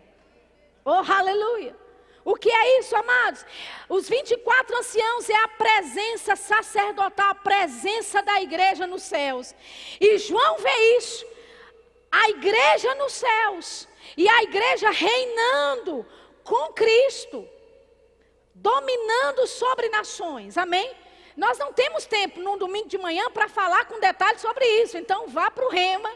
Oh, aleluia! O que é isso, amados? Os 24 anciãos é a presença sacerdotal, a presença da igreja nos céus. E João vê isso, a igreja nos céus, e a igreja reinando com Cristo, dominando sobre nações. Amém? Nós não temos tempo num domingo de manhã para falar com detalhes sobre isso. Então vá para o Rema.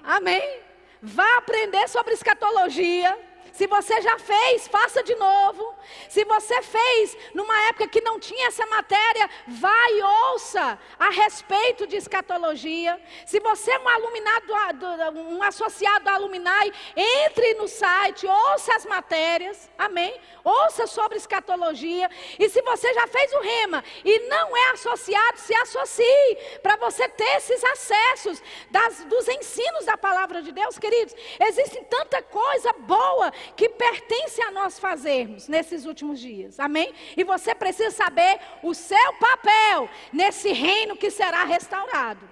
Amém? Vá aprender sobre escatologia. Se você já fez, faça de novo. Se você fez numa época que não tinha essa matéria, vai e ouça a respeito de escatologia. Se você é um associado da Alumni, entre no site, ouça as matérias, amém? Ouça sobre escatologia. E se você já fez o rema e não é associado, se associe, para você ter esses acessos dos ensinos da palavra de Deus, queridos. Existe tanta coisa boa que pertence a nós fazermos nesses últimos dias, amém? E você precisa saber o seu papel nesse reino que será restaurado.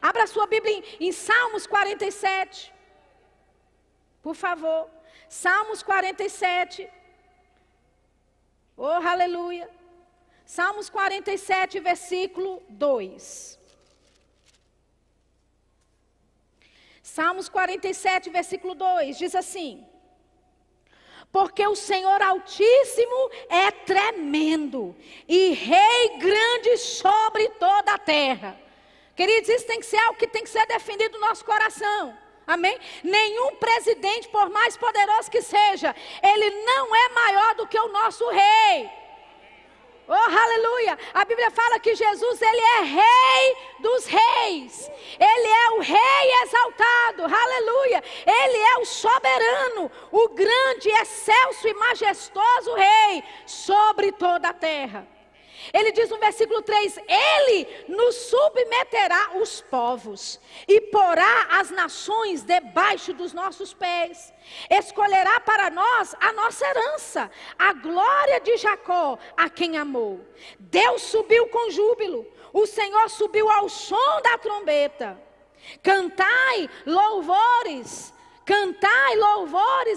Abra sua Bíblia em Salmos 47, por favor. Salmos 47. Oh, aleluia. Salmos 47, versículo 2. Salmos 47, versículo 2, diz assim: porque o Senhor Altíssimo é tremendo e Rei grande sobre toda a terra. Queridos, isso tem que ser algo que tem que ser definido no nosso coração. Amém? Nenhum presidente, por mais poderoso que seja, ele não é maior do que o nosso rei. Oh, aleluia! A Bíblia fala que Jesus, ele é rei dos reis. Ele é o rei exaltado, aleluia! Ele é o soberano, o grande, excelso e majestoso rei sobre toda a terra. Ele diz no versículo 3, ele nos submeterá os povos e porá as nações debaixo dos nossos pés. Escolherá para nós a nossa herança, a glória de Jacó, a quem amou. Deus subiu com júbilo, o Senhor subiu ao som da trombeta. Cantai louvores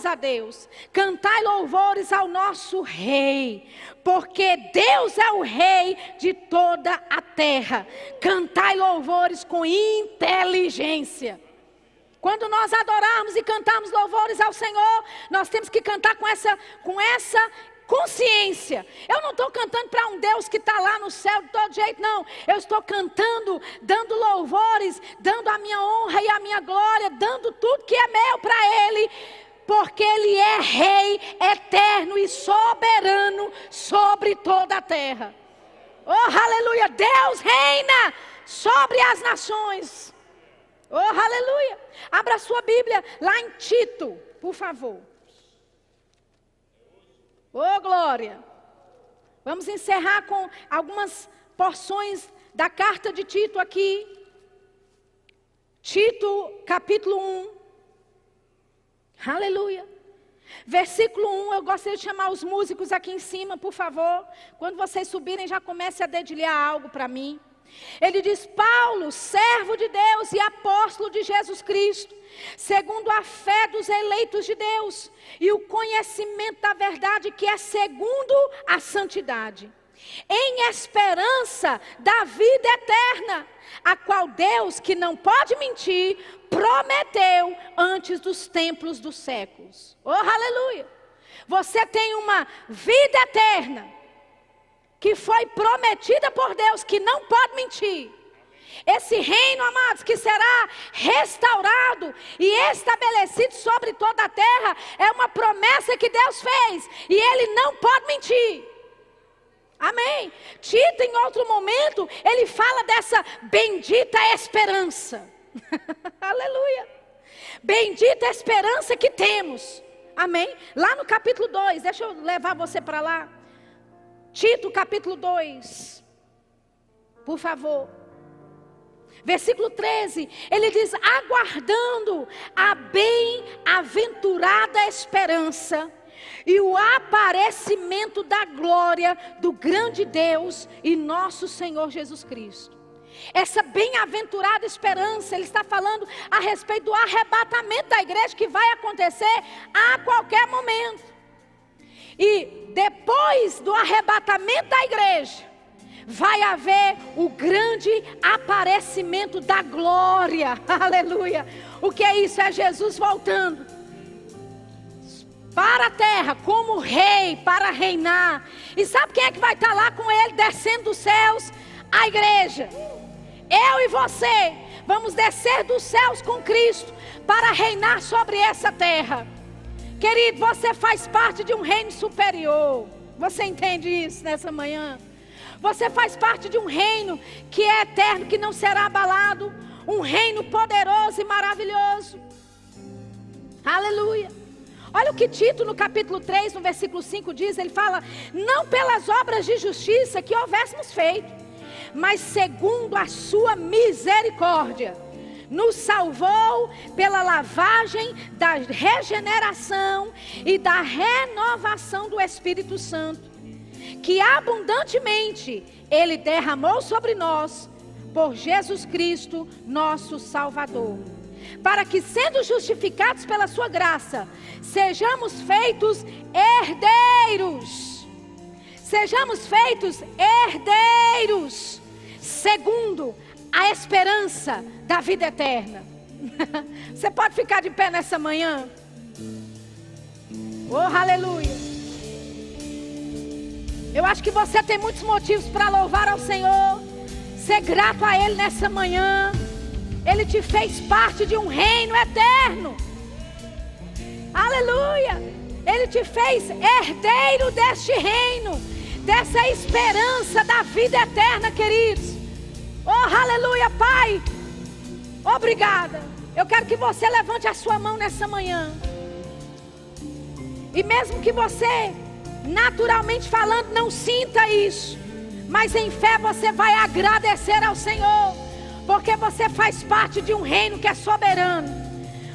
a Deus, cantai louvores ao nosso Rei, porque Deus é o Rei de toda a terra. Cantai louvores com inteligência. Quando nós adorarmos e cantamos louvores ao Senhor, nós temos que cantar com essa consciência. Eu não estou cantando para um Deus que está lá no céu de todo jeito, não. Eu estou cantando, dando louvores, dando a minha honra e a minha glória, dando tudo que é meu para Ele, porque Ele é Rei eterno e soberano sobre toda a terra. Oh, aleluia! Deus reina sobre as nações. Oh, aleluia! Abra a sua Bíblia lá em Tito, por favor. Oh, glória! Vamos encerrar com algumas porções da carta de Tito aqui. Tito, capítulo 1. Aleluia! Versículo 1, eu gostaria de chamar os músicos aqui em cima, por favor. Quando vocês subirem, já comece a dedilhar algo para mim. Ele diz: Paulo, servo de Deus e apóstolo de Jesus Cristo, segundo a fé dos eleitos de Deus e o conhecimento da verdade que é segundo a santidade, em esperança da vida eterna, a qual Deus, que não pode mentir, prometeu antes dos tempos dos séculos. Oh, aleluia! Você tem uma vida eterna que foi prometida por Deus, que não pode mentir. Esse reino, amados, que será restaurado e estabelecido sobre toda a terra, é uma promessa que Deus fez, e Ele não pode mentir. Amém? Tito, em outro momento, ele fala dessa bendita esperança. Aleluia! Bendita esperança que temos. Amém? Lá no capítulo 2, deixa eu levar você para lá. Tito, capítulo 2, por favor. Versículo 13, ele diz: aguardando a bem-aventurada esperança e o aparecimento da glória do grande Deus e nosso Senhor Jesus Cristo. Essa bem-aventurada esperança, ele está falando a respeito do arrebatamento da igreja, que vai acontecer a qualquer momento. E depois do arrebatamento da igreja, vai haver o grande aparecimento da glória. Aleluia! O que é isso? É Jesus voltando para a terra como rei, para reinar. E sabe quem é que vai estar lá com ele, descendo dos céus? A igreja. Eu e você vamos descer dos céus com Cristo para reinar sobre essa terra. Querido, você faz parte de um reino superior. Você entende isso nessa manhã? Você faz parte de um reino que é eterno, que não será abalado. Um reino poderoso e maravilhoso. Aleluia. Olha o que Tito no capítulo 3, no versículo 5 diz. Ele fala: não pelas obras de justiça que houvéssemos feito, mas segundo a sua misericórdia, nos salvou pela lavagem da regeneração e da renovação do Espírito Santo, que abundantemente Ele derramou sobre nós, por Jesus Cristo, nosso Salvador, para que, sendo justificados pela sua graça, sejamos feitos herdeiros. Sejamos feitos herdeiros, segundo a esperança da vida eterna. Você pode ficar de pé nessa manhã? Oh, aleluia. Eu acho que você tem muitos motivos para louvar ao Senhor, ser grato a Ele nessa manhã. Ele te fez parte de um reino eterno. Aleluia. Ele te fez herdeiro deste reino, dessa esperança da vida eterna, queridos. Oh, aleluia, Pai. Obrigada. Eu quero que você levante a sua mão nessa manhã. E mesmo que você, naturalmente falando, não sinta isso, mas em fé você vai agradecer ao Senhor, porque você faz parte de um reino que é soberano.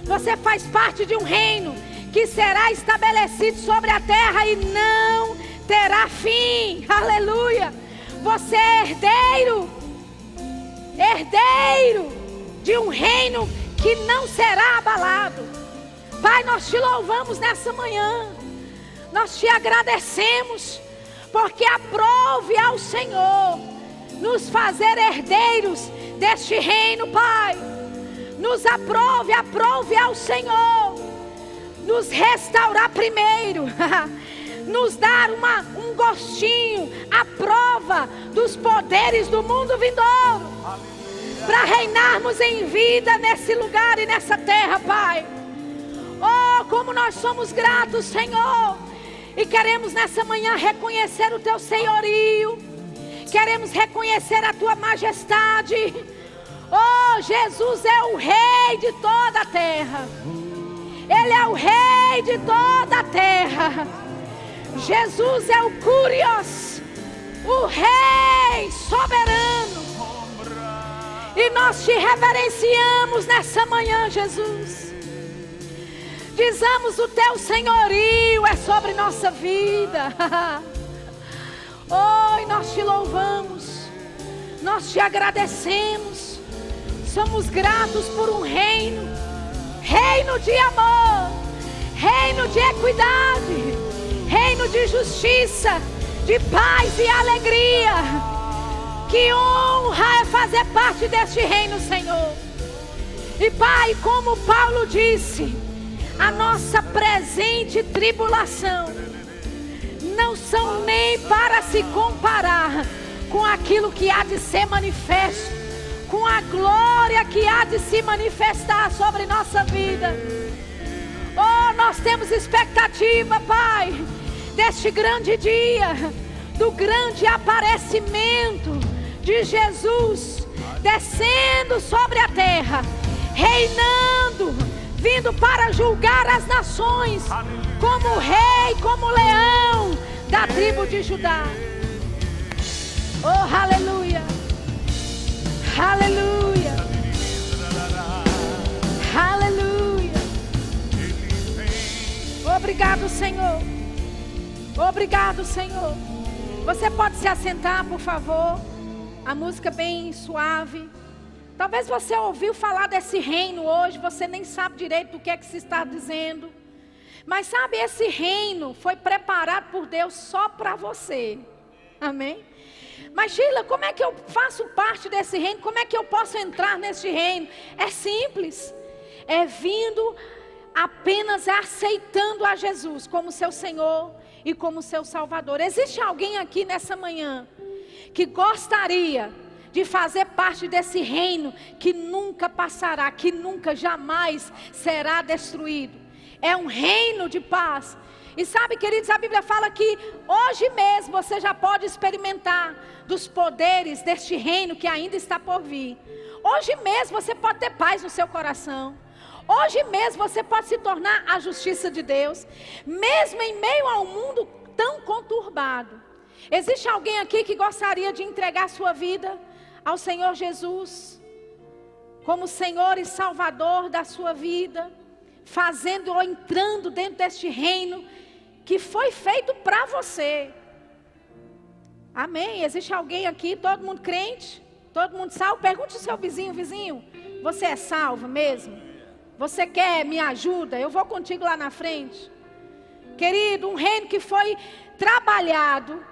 Você faz parte de um reino que será estabelecido sobre a terra e não terá fim. Aleluia. Você é herdeiro de um reino que não será abalado. Pai, nós te louvamos nessa manhã. Nós te agradecemos, porque aprove ao Senhor nos fazer herdeiros deste reino, Pai. Nos aprove ao Senhor nos restaurar primeiro, nos dar um gostinho, a prova dos poderes do mundo vindouro, para reinarmos em vida nesse lugar e nessa terra, Pai. Oh, como nós somos gratos, Senhor, e queremos nessa manhã reconhecer o Teu senhorio, queremos reconhecer a Tua majestade. Oh, Jesus é o Rei de toda a terra. Ele é o Rei de toda a terra. Jesus é o Curios, o Rei soberano. E nós te reverenciamos nessa manhã, Jesus. Dizamos: o Teu senhorio é sobre nossa vida. Oh, e nós te louvamos, nós te agradecemos. Somos gratos por um reino de amor, reino de equidade, reino de justiça, de paz e alegria. Que honra é fazer parte deste reino, Senhor. E Pai, como Paulo disse, a nossa presente tribulação não são nem para se comparar com aquilo que há de ser manifesto, com a glória que há de se manifestar sobre nossa vida. Oh, nós temos expectativa, Pai, deste grande dia, do grande aparecimento de Jesus, descendo sobre a terra, reinando, vindo para julgar as nações, como rei, como leão da tribo de Judá. Oh, aleluia. Aleluia. Aleluia. Obrigado, Senhor. Obrigado, Senhor. Você pode se assentar, por favor. A música bem suave. Talvez você ouviu falar desse reino hoje, você nem sabe direito do que é que se está dizendo. Mas sabe, esse reino foi preparado por Deus só para você. Amém? Mas Sheila, como é que eu faço parte desse reino? Como é que eu posso entrar nesse reino? É simples. É vindo apenas aceitando a Jesus como seu Senhor e como seu Salvador. Existe alguém aqui nessa manhã que gostaria de fazer parte desse reino que nunca passará, que nunca jamais será destruído? É um reino de paz. E sabe, queridos, a Bíblia fala que hoje mesmo você já pode experimentar dos poderes deste reino que ainda está por vir. Hoje mesmo você pode ter paz no seu coração. Hoje mesmo você pode se tornar a justiça de Deus. Mesmo em meio a um mundo tão conturbado. Existe alguém aqui que gostaria de entregar a sua vida ao Senhor Jesus? Como Senhor e Salvador da sua vida? Fazendo ou entrando dentro deste reino que foi feito para você. Amém? Existe alguém aqui, todo mundo crente? Todo mundo salvo? Pergunte ao seu vizinho, vizinho, você é salvo mesmo? Você quer me ajuda? Eu vou contigo lá na frente. Querido, um reino que foi trabalhado,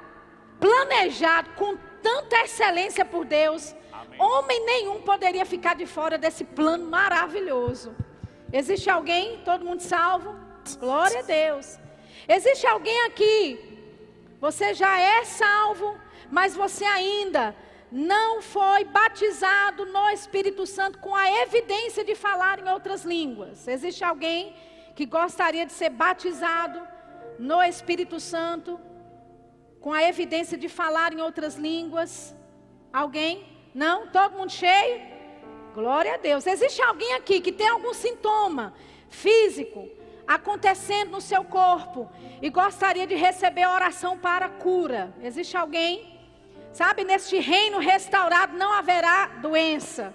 planejado com tanta excelência por Deus. Amém. Homem nenhum poderia ficar de fora desse plano maravilhoso. Existe alguém? Todo mundo salvo? Glória a Deus. Existe alguém aqui? Você já é salvo, mas você ainda não foi batizado no Espírito Santo com a evidência de falar em outras línguas. Existe alguém que gostaria de ser batizado no Espírito Santo com a evidência de falar em outras línguas? Alguém? Não? Todo mundo cheio? Glória a Deus. Existe alguém aqui que tem algum sintoma físico acontecendo no seu corpo e gostaria de receber oração para cura? Existe alguém? Sabe, neste reino restaurado não haverá doença.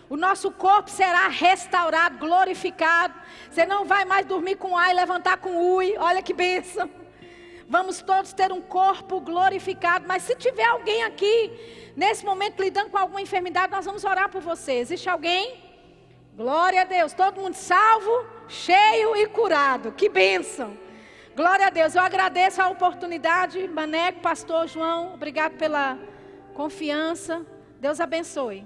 O nosso corpo será restaurado, glorificado. Você não vai mais dormir com A e levantar com UI. Olha que bênção. Vamos todos ter um corpo glorificado. Mas se tiver alguém aqui, nesse momento, lidando com alguma enfermidade, nós vamos orar por você. Existe alguém? Glória a Deus. Todo mundo salvo, cheio e curado. Que bênção. Glória a Deus. Eu agradeço a oportunidade. Maneco, pastor João, obrigado pela confiança. Deus abençoe.